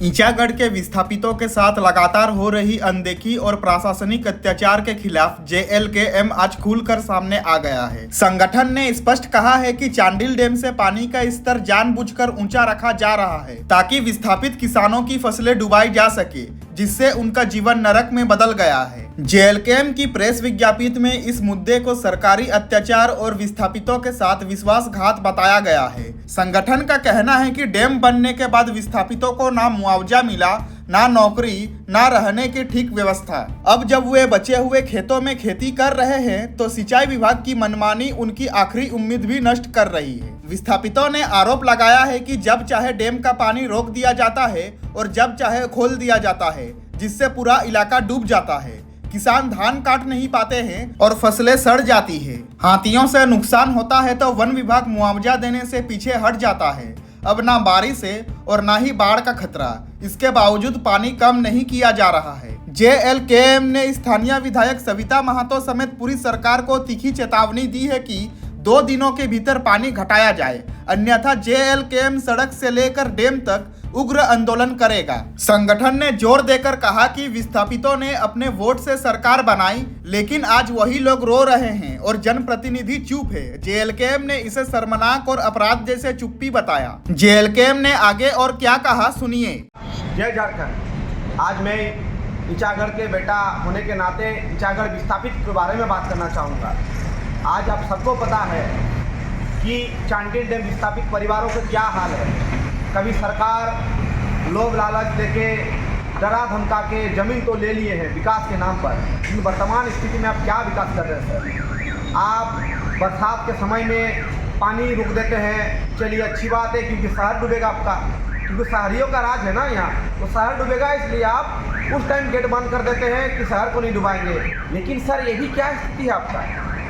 ईचागढ़ के विस्थापितों के साथ लगातार हो रही अनदेखी और प्रशासनिक अत्याचार के खिलाफ JLKM आज खुलकर सामने आ गया है। संगठन ने स्पष्ट कहा है कि चांडिल डैम से पानी का स्तर जानबूझकर ऊंचा रखा जा रहा है ताकि विस्थापित किसानों की फसलें डुबाई जा सके, जिससे उनका जीवन नरक में बदल गया है। JLKM की प्रेस विज्ञप्ति में इस मुद्दे को सरकारी अत्याचार और विस्थापितों के साथ विश्वासघात बताया गया है। संगठन का कहना है कि डैम बनने के बाद विस्थापितों को ना मुआवजा मिला, ना नौकरी, ना रहने की ठीक व्यवस्था। अब जब वे बचे हुए खेतों में खेती कर रहे हैं तो सिंचाई विभाग की मनमानी उनकी आखिरी उम्मीद भी नष्ट कर रही है। विस्थापितों ने आरोप लगाया है कि जब चाहे डैम का पानी रोक दिया जाता है और जब चाहे खोल दिया जाता है, जिससे पूरा इलाका डूब जाता है। किसान धान काट नहीं पाते हैं और फसलें सड़ जाती है। हाथियों से नुकसान होता है तो वन विभाग मुआवजा देने से पीछे हट जाता है। अब ना बारिश है और ना ही बाढ़ का खतरा, इसके बावजूद पानी कम नहीं किया जा रहा है। JLKM ने स्थानीय विधायक सविता महतो समेत पूरी सरकार को तीखी चेतावनी दी है कि 2 दिनों के भीतर पानी घटाया जाए, अन्यथा JLKM सड़क से लेकर डैम तक उग्र आंदोलन करेगा। संगठन ने जोर देकर कहा कि विस्थापितों ने अपने वोट से सरकार बनाई, लेकिन आज वही लोग रो रहे हैं और जनप्रतिनिधि चुप है। JLKM ने इसे शर्मनाक और अपराध जैसे चुप्पी बताया। JLKM ने आगे और क्या कहा, सुनिए। जय झारखंड। आज मैं ईचागढ़ के बेटा होने के नाते ईचागढ़ विस्थापित के बारे में बात करना चाहूँगा। आज आप सबको पता है कि चांडिल डैम विस्थापित परिवारों का क्या हाल है। कभी सरकार लोभ लालच देके डरा धमका के ज़मीन तो ले लिए हैं विकास के नाम पर, लेकिन वर्तमान स्थिति में आप क्या विकास कर रहे हैं सर? आप बरसात के समय में पानी रोक देते हैं, चलिए अच्छी बात है क्योंकि शहर डूबेगा आपका, क्योंकि शहरियों का राज है ना यहाँ, तो शहर डूबेगा इसलिए आप उस टाइम गेट बंद कर देते हैं कि शहर को नहीं डुबाएंगे। लेकिन सर ये भी क्या स्थिति है आपका?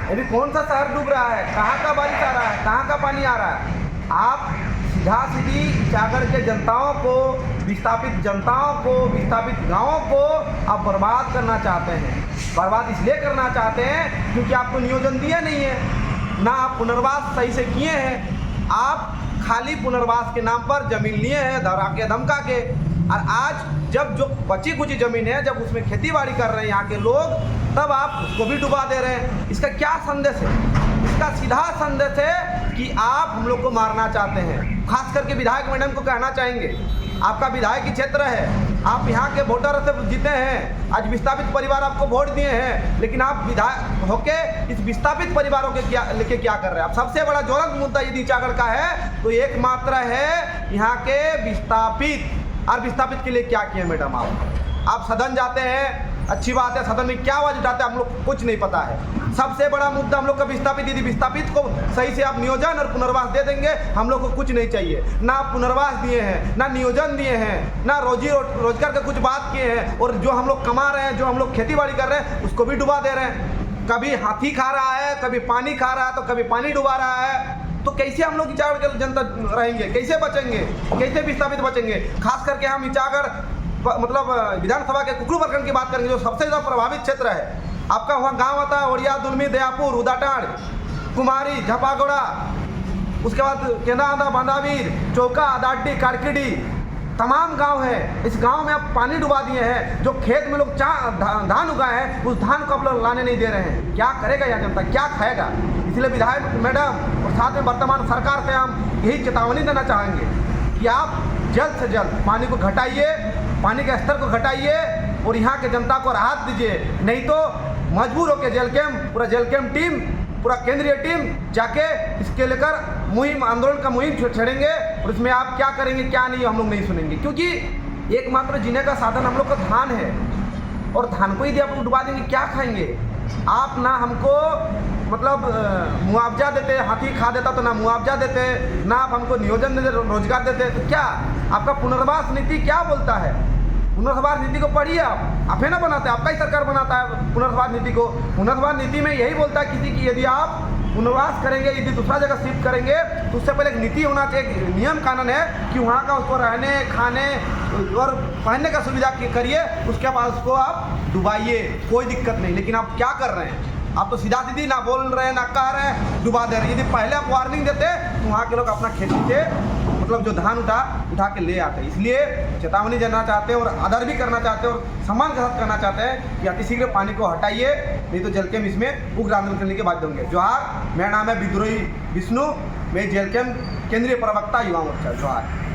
अभी कौन सा शहर डूब रहा है? कहाँ का बारिश आ रहा है? कहाँ का पानी आ रहा है? आप सीधा सीधी ईचागढ़ के जनताओं को, विस्थापित जनताओं को, विस्थापित गांवों को आप बर्बाद करना चाहते हैं। बर्बाद इसलिए करना चाहते हैं क्योंकि आपको नियोजन दिया नहीं है, ना आप पुनर्वास सही से किए हैं। आप खाली पुनर्वास के नाम पर जमीन लिए हैं धरा के धमका के, और आज जब जो बची कुची ज़मीन है, जब उसमें खेती बाड़ी कर रहे हैं यहाँ के लोग, तब आप उसको भी डुबा दे रहे हैं। इसका क्या संदेश है? इसका सीधा संदेश है कि आप हम लोग को मारना चाहते हैं। खास करके विधायक मैडम को कहना चाहेंगे, आपका विधायक की क्षेत्र है, आप यहाँ के वोटर से जीते हैं, आज विस्थापित परिवार आपको वोट दिए हैं, लेकिन आप विधायक होके इस विस्थापित परिवारों के लेके क्या कर रहे हैं? आप सबसे बड़ा ज्वलंत मुद्दा यदि ईचागढ़ का है तो एकमात्र है यहाँ के विस्थापित। और विस्थापित के लिए क्या किए मैडम? आप सदन जाते हैं, अच्छी बात है, सदन में क्या आवाज उठाते हैं हम लोग को कुछ नहीं पता है। सबसे बड़ा मुद्दा हम लोग का विस्थापित, यदि विस्थापित को सही से आप नियोजन और पुनर्वास दे देंगे, हम लोग को कुछ नहीं चाहिए। ना आप पुनर्वास दिए हैं, ना नियोजन दिए हैं, ना रोजगार का कुछ बात किए हैं, और जो हम लोग कमा रहे हैं, जो हम लोग खेती बाड़ी कर रहे हैं, उसको भी डुबा दे रहे हैं। कभी हाथी खा रहा है, कभी पानी खा रहा है, तो कभी पानी डुबा रहा है। तो कैसे हम लोग ईचागढ़ के जनता रहेंगे? कैसे बचेंगे? कैसे विस्थापित बचेंगे? खास करके हम ईचागढ़ मतलब विधानसभा के कुकरू प्रखंड की बात करेंगे, जो सबसे ज़्यादा प्रभावित क्षेत्र है। आपका वहाँ गांव आता है ओडिया, दुलमी, दयापुर, उदाटाड़, कुमारी, झपागोड़ा, उसके बाद केंदादा, बांदावीर, चौका, दाड्डी, कारकिडी, तमाम गांव है। इस गांव में आप पानी डुबा दिए हैं। जो खेत में लोग धान उगाए हैं, उस धान को आप लोग लाने नहीं दे रहे हैं। क्या करेगा यह जनता? क्या खाएगा? इसलिए विधायक मैडम और साथ में वर्तमान सरकार से हम यही चेतावनी देना चाहेंगे कि आप जल्द से जल्द पानी को घटाइए, पानी के स्तर को घटाइए और यहाँ के जनता को राहत दीजिए। नहीं तो मजबूर होकर पूरा JLKM टीम, पूरा केंद्रीय टीम जाके इसके लेकर मुहिम, आंदोलन का मुहिम छेड़ेंगे, और इसमें आप क्या करेंगे क्या नहीं हम लोग नहीं सुनेंगे। क्योंकि एकमात्र जीने का साधन हम लोग का धान है, और धान को यदि आप लोग डुबा देंगे क्या खाएंगे? आप ना हमको मतलब मुआवजा देते, हाथी खा देता तो ना मुआवजा देते, ना आप हमको नियोजन देते, रोजगार देते, तो क्या आपका पुनर्वास नीति क्या बोलता है? पुनर्वास नीति को पढ़िए आप है ना बनाते हैं, आपका ही सरकार बनाता है पुनर्वास नीति को। पुनर्वास नीति में यही बोलता है किसी की यदि आप पुनर्वास करेंगे, यदि दूसरा जगह शिफ्ट करेंगे, तो उससे पहले एक नीति होना चाहिए, एक नियम कानून है कि वहाँ का उसको रहने, खाने और पहनने का सुविधा करिए, उसके बाद उसको आप डुबाइए, कोई दिक्कत नहीं। लेकिन आप क्या कर रहे हैं? आप तो सीधा सीधी ना बोल रहे हैं, ना कह रहे हैं, डुबा दे रहे हैं। यदि पहले आप वार्निंग देते तो वहाँ के लोग अपना खेती से मतलब जो धान उठा के ले आते हैं। इसलिए चेतावनी देना चाहते हैं और आदर भी करना चाहते हैं और सम्मान के साथ करना चाहते हैं कि अतिशीघ्र पानी को हटाइए, नहीं तो जेल कैम्प इसमें उग्र आंदोलन करने के बाध्य होंगे। जोहार, मेरा नाम है विद्रोही विष्णु, मैं जेल कैम्प केंद्रीय प्रवक्ता युवा मोर्चा। जोहार।